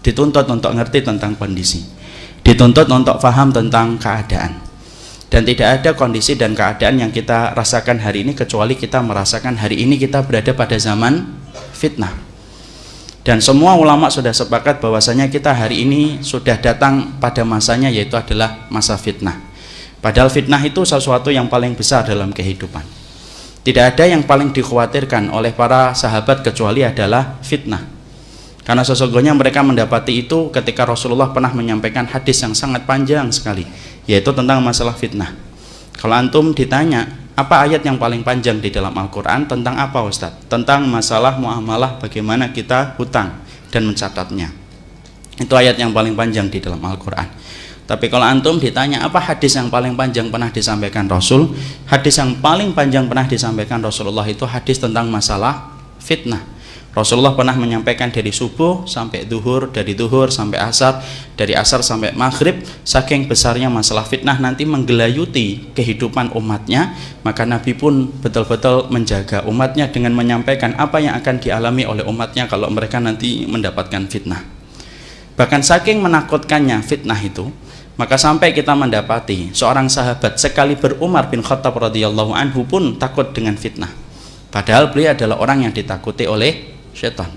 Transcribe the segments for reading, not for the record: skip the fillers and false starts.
dituntut untuk ngerti tentang kondisi, dituntut untuk paham tentang keadaan. Dan tidak ada kondisi dan keadaan yang kita rasakan hari ini kecuali kita merasakan hari ini kita berada pada zaman fitnah. Dan semua ulama sudah sepakat bahwasanya kita hari ini sudah datang pada masanya, yaitu adalah masa fitnah. Padahal fitnah itu sesuatu yang paling besar dalam kehidupan. Tidak ada yang paling dikhawatirkan oleh para sahabat kecuali adalah fitnah. Karena sesungguhnya mereka mendapati itu ketika Rasulullah pernah menyampaikan hadis yang sangat panjang sekali, yaitu tentang masalah fitnah. Kalau antum ditanya, apa ayat yang paling panjang di dalam Al-Quran? Tentang apa Ustaz? Tentang masalah muamalah, bagaimana kita hutang dan mencatatnya. Itu ayat yang paling panjang di dalam Al-Quran. Tapi kalau antum ditanya apa hadis yang paling panjang pernah disampaikan Rasul, hadis yang paling panjang pernah disampaikan Rasulullah itu hadis tentang masalah fitnah. Rasulullah pernah menyampaikan dari subuh sampai duhur, dari duhur sampai asar, dari asar sampai maghrib. Saking besarnya masalah fitnah nanti menggelayuti kehidupan umatnya, maka Nabi pun betul-betul menjaga umatnya dengan menyampaikan apa yang akan dialami oleh umatnya kalau mereka nanti mendapatkan fitnah. Bahkan saking menakutkannya fitnah itu, maka sampai kita mendapati seorang sahabat sekaliber Umar bin Khattab radhiyallahu anhu pun takut dengan fitnah. Padahal beliau adalah orang yang ditakuti oleh syaitan.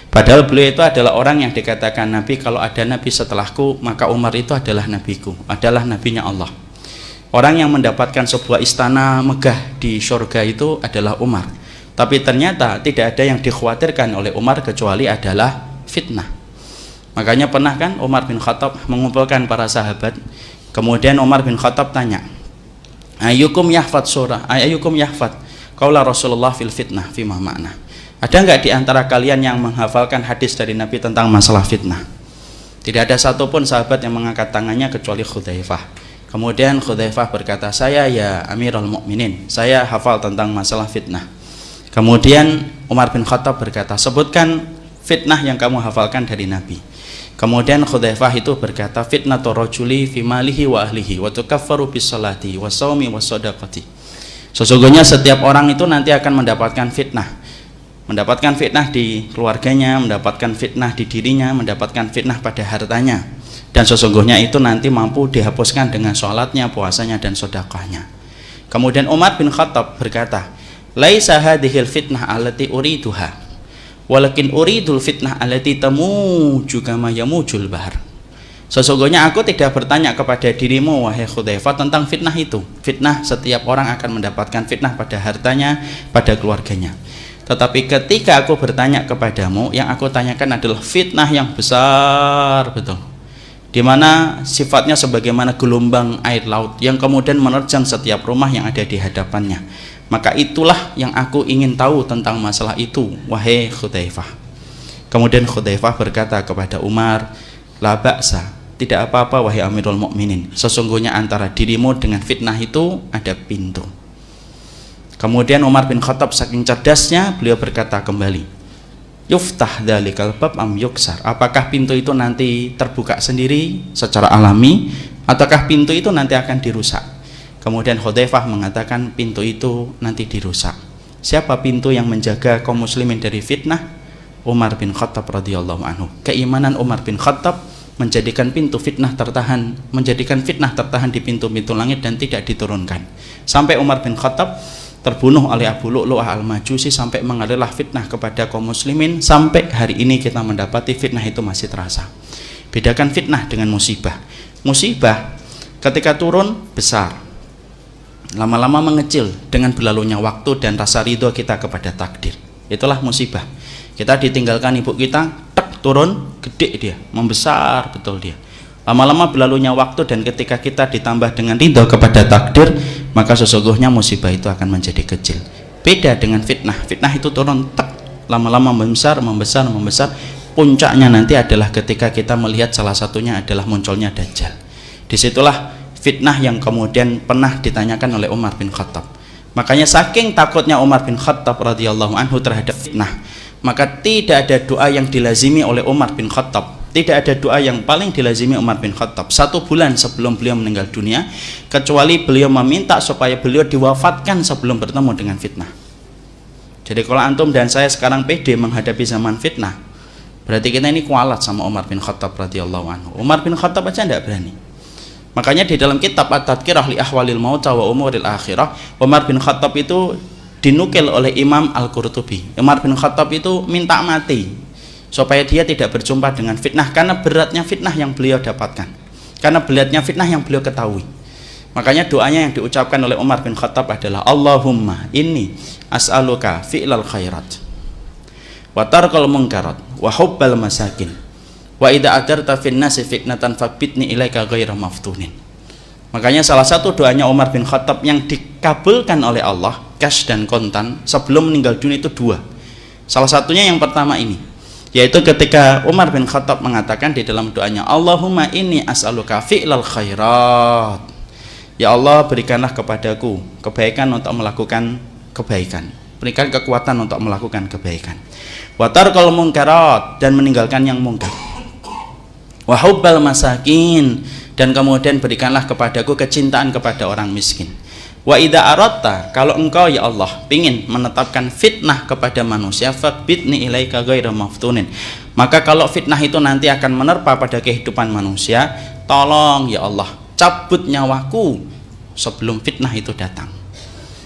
Padahal beliau itu adalah orang yang dikatakan Nabi, kalau ada Nabi setelahku maka Umar itu adalah nabiku, adalah nabinya Allah. Orang yang mendapatkan sebuah istana megah di surga itu adalah Umar. Tapi ternyata tidak ada yang dikhawatirkan oleh Umar kecuali adalah fitnah. Makanya pernah kan Umar bin Khattab mengumpulkan para sahabat. Kemudian Umar bin Khattab tanya, Ayyukum yahfad surah, ayyukum yahfad qaula Rasulullah fil fitnah fima ma'na. Ada enggak di antara kalian yang menghafalkan hadis dari Nabi tentang masalah fitnah? Tidak ada satupun sahabat yang mengangkat tangannya kecuali Hudzaifah. Kemudian Hudzaifah berkata, saya ya Amirul Mukminin, saya hafal tentang masalah fitnah. Kemudian Umar bin Khattab berkata, sebutkan fitnah yang kamu hafalkan dari Nabi. Kemudian Hudzaifah itu berkata, fitnatu rajuli fi malihi wa ahlihi wa tukaffaru bis salati wa shaumi wa shadaqati. Sesungguhnya setiap orang itu nanti akan mendapatkan fitnah. Mendapatkan fitnah di keluarganya, mendapatkan fitnah di dirinya, mendapatkan fitnah pada hartanya. Dan sesungguhnya itu nanti mampu dihapuskan dengan sholatnya, puasanya, dan sedekahnya. Kemudian Umar bin Khattab berkata, laisa hadhil fitnah allati uriduha, walakin uridul fitnah allati tamuju kama yamujul bahar. Sesungguhnya aku tidak bertanya kepada dirimu wahai Hudzaifah tentang fitnah itu. Fitnah, setiap orang akan mendapatkan fitnah pada hartanya, pada keluarganya. Tetapi ketika aku bertanya kepadamu, yang aku tanyakan adalah fitnah yang besar betul, di mana sifatnya sebagaimana gelombang air laut yang kemudian menerjang setiap rumah yang ada di hadapannya. Maka itulah yang aku ingin tahu tentang masalah itu, wahai Hudzaifah. Kemudian Hudzaifah berkata kepada Umar, la ba'sa, tidak apa-apa wahai Amirul Mukminin, sesungguhnya antara dirimu dengan fitnah itu ada pintu. Kemudian Umar bin Khattab saking cerdasnya, beliau berkata kembali, yuftah dzalikal bab am yuksar, apakah pintu itu nanti terbuka sendiri secara alami ataukah pintu itu nanti akan dirusak? Kemudian Hudzaifah mengatakan pintu itu nanti dirusak. Siapa pintu yang menjaga kaum muslimin dari fitnah? Umar bin Khattab radhiyallahu anhu. Keimanan Umar bin Khattab menjadikan pintu fitnah tertahan, menjadikan fitnah tertahan di pintu-pintu langit dan tidak diturunkan. Sampai Umar bin Khattab terbunuh oleh Abu Lu'lu'ah al-Majusi, sampai mengalirlah fitnah kepada kaum muslimin. Sampai hari ini kita mendapati fitnah itu masih terasa. Bedakan fitnah dengan musibah. Musibah ketika turun besar, lama-lama mengecil dengan berlalunya waktu dan rasa ridho kita kepada takdir. Itulah musibah. Kita ditinggalkan ibu kita, tek, turun, gede dia, membesar betul dia. Lama-lama berlalunya waktu dan ketika kita ditambah dengan ridho kepada takdir, maka sesungguhnya musibah itu akan menjadi kecil. Beda dengan fitnah. Fitnah itu turun, tek, lama-lama membesar, membesar, membesar. Puncaknya nanti adalah ketika kita melihat salah satunya adalah munculnya Dajjal. Disitulah fitnah yang kemudian pernah ditanyakan oleh Umar bin Khattab. Makanya saking takutnya Umar bin Khattab radhiyallahu anhu terhadap fitnah, maka tidak ada doa yang dilazimi oleh Umar bin Khattab. Tidak ada doa yang paling dilazimi Umar bin Khattab 1 bulan sebelum beliau meninggal dunia, kecuali beliau meminta supaya beliau diwafatkan sebelum bertemu dengan fitnah. Jadi kalau antum dan saya sekarang pede menghadapi zaman fitnah, Berarti kita ini kualat sama Umar bin Khattab radhiyallahu anhu. Umar bin Khattab aja tidak berani. Makanya di dalam kitab At-Tadhkirah li Ahwalil Mauta wa Umuril Akhirah, Umar bin Khattab itu dinukil oleh Imam Al-Qurtubi. Umar bin Khattab itu minta mati supaya dia tidak berjumpa dengan fitnah, karena beratnya fitnah yang beliau dapatkan, karena beratnya fitnah yang beliau ketahui. Makanya doanya yang diucapkan oleh Umar bin Khattab adalah Allahumma inni as'aluka fi'lal khairat wa tarkal munkarat wa hubbal masakin wa idza adarta fin nasi fitnatan fabitni ilaika ghaira maftunin. Makanya salah satu doanya Umar bin Khattab yang dikabulkan oleh Allah, cash dan kontan, sebelum meninggal dunia itu dua. Salah satunya yang pertama ini, yaitu ketika Umar bin Khattab mengatakan di dalam doanya, Allahumma inni as'aluka fi'lal khairat, ya Allah berikanlah kepadaku kebaikan untuk melakukan kebaikan, berikan kekuatan untuk melakukan kebaikan, wa tarkal munkarat, dan meninggalkan yang mungkar, wa hubbal masakin, dan kemudian berikanlah kepadaku kecintaan kepada orang miskin. Wa idza aratta, kalau engkau ya Allah ingin menetapkan fitnah kepada manusia, fabitni ilaika ghaira maftunin, maka kalau fitnah itu nanti akan menerpa pada kehidupan manusia, tolong ya Allah cabut nyawaku sebelum fitnah itu datang.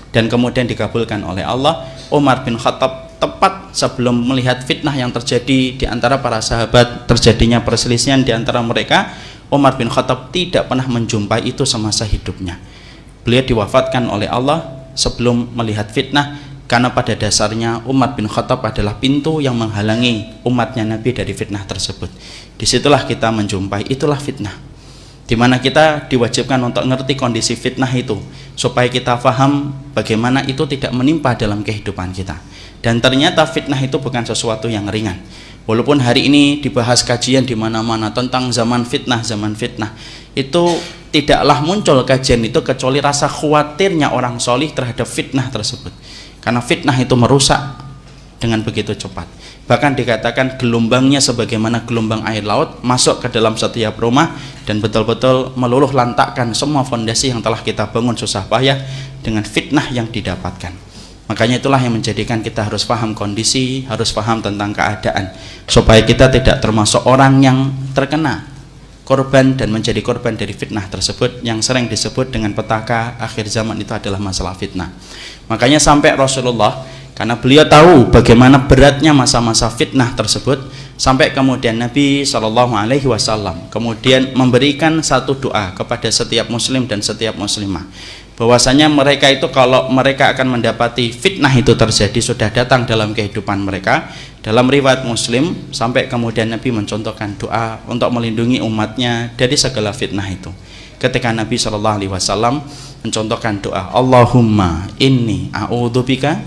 Dan kemudian dikabulkan oleh Allah. Umar bin Khattab tepat sebelum melihat fitnah yang terjadi di antara para sahabat, terjadinya perselisihan di antara mereka, Umar bin Khattab tidak pernah menjumpai itu semasa hidupnya. Beliau diwafatkan oleh Allah sebelum melihat fitnah, karena pada dasarnya Umar bin Khattab adalah pintu yang menghalangi umatnya Nabi dari fitnah tersebut. Disitulah kita menjumpai itulah fitnah, dimana kita diwajibkan untuk ngerti kondisi fitnah itu supaya kita paham bagaimana itu tidak menimpa dalam kehidupan kita. Dan ternyata fitnah itu bukan sesuatu yang ringan. Walaupun hari ini dibahas kajian di mana-mana tentang zaman fitnah, itu tidaklah muncul kajian itu kecuali rasa khawatirnya orang solih terhadap fitnah tersebut, karena fitnah itu merusak dengan begitu cepat. Bahkan dikatakan gelombangnya sebagaimana gelombang air laut masuk ke dalam setiap rumah dan betul-betul meluluh lantakkan semua fondasi yang telah kita bangun susah payah dengan fitnah yang didapatkan. Makanya itulah yang menjadikan kita harus paham kondisi, harus paham tentang keadaan, supaya kita tidak termasuk orang yang terkena korban dan menjadi korban dari fitnah tersebut, yang sering disebut dengan petaka akhir zaman itu adalah masalah fitnah. Makanya sampai Rasulullah, karena beliau tahu bagaimana beratnya masa-masa fitnah tersebut, sampai kemudian Nabi SAW kemudian memberikan satu doa kepada setiap muslim dan setiap muslimah, bahwasanya mereka itu kalau mereka akan mendapati fitnah itu terjadi, sudah datang dalam kehidupan mereka. Dalam riwayat Muslim sampai kemudian Nabi mencontohkan doa untuk melindungi umatnya dari segala fitnah itu. Ketika Nabi SAW mencontohkan doa, Allahumma inni a'udzubika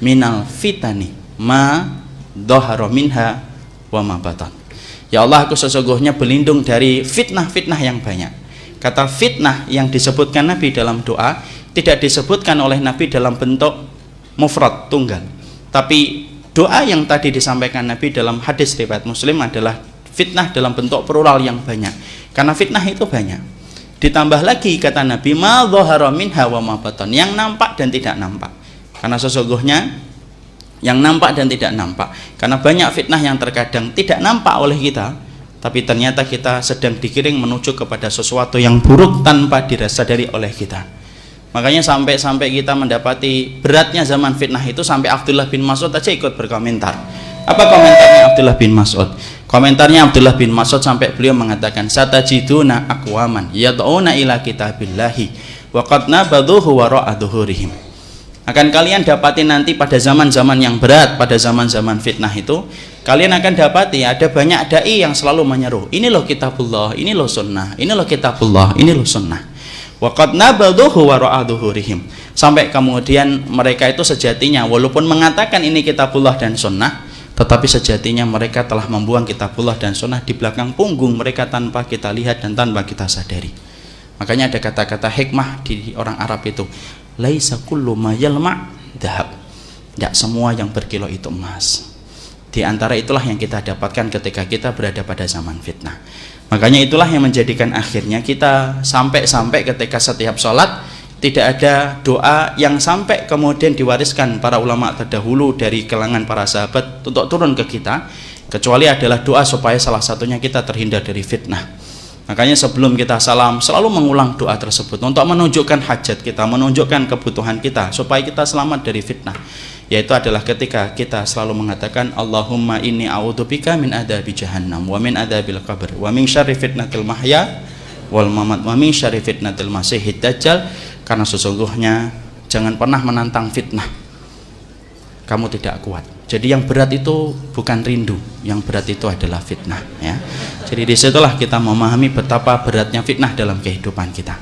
minal fitani ma dhahara minha wa ma batan. Ya Allah, aku sesungguhnya berlindung dari fitnah-fitnah yang banyak. Kata fitnah yang disebutkan Nabi dalam doa tidak disebutkan oleh Nabi dalam bentuk mufrad tunggal, tapi doa yang tadi disampaikan Nabi dalam hadis riwayat Muslim adalah fitnah dalam bentuk plural yang banyak, karena fitnah itu banyak. Ditambah lagi kata Nabi ma dhahara minha wa ma batan, yang nampak dan tidak nampak, karena sesungguhnya yang nampak dan tidak nampak, karena banyak fitnah yang terkadang tidak nampak oleh kita, tapi ternyata kita sedang digiring menuju kepada sesuatu yang buruk tanpa dirasadari oleh kita. Makanya sampai kita mendapati beratnya zaman fitnah itu, sampai Abdullah bin Mas'ud aja ikut berkomentar. Apa komentarnya Abdullah bin Mas'ud? Komentarnya Abdullah bin Mas'ud sampai beliau mengatakan, satajiduna aqwaman yad'una ila kitabillahi wa qad nabadhuhu wara'a dhuhurihim. Akan kalian dapati nanti pada zaman-zaman yang berat, pada zaman-zaman fitnah itu, kalian akan dapati ada banyak dai yang selalu menyeru, ini loh kitabullah, ini loh sunnah, ini loh kitabullah, ini loh sunnah. Wa qad nabadhuhu wara'a dhuhurihim. Sampai kemudian mereka itu sejatinya walaupun mengatakan ini kitabullah dan sunnah, tetapi sejatinya mereka telah membuang kitabullah dan sunnah di belakang punggung mereka tanpa kita lihat dan tanpa kita sadari. Makanya ada kata-kata hikmah di orang Arab itu, laisa kullu ma yalma dhahab. Tidak semua yang berkilau itu emas. Di antara itulah yang kita dapatkan ketika kita berada pada zaman fitnah. Makanya itulah yang menjadikan akhirnya kita sampai ketika setiap sholat tidak ada doa yang sampai kemudian diwariskan para ulama terdahulu dari kalangan para sahabat untuk turun ke kita, kecuali adalah doa supaya salah satunya kita terhindar dari fitnah. Makanya sebelum kita salam selalu mengulang doa tersebut untuk menunjukkan hajat kita, menunjukkan kebutuhan kita supaya kita selamat dari fitnah. Yaitu adalah ketika kita selalu mengatakan Allahumma inni a'udzubika min adzabi jahannam wa min adzabil qabr wa min syarri fitnatil mahya wal mamat wa min syarri fitnatil masiihid dajjal. Karena sesungguhnya jangan pernah menantang fitnah, kamu tidak kuat. Jadi yang berat itu bukan rindu, yang berat itu adalah fitnah, ya. Jadi disitulah kita memahami betapa beratnya fitnah dalam kehidupan kita.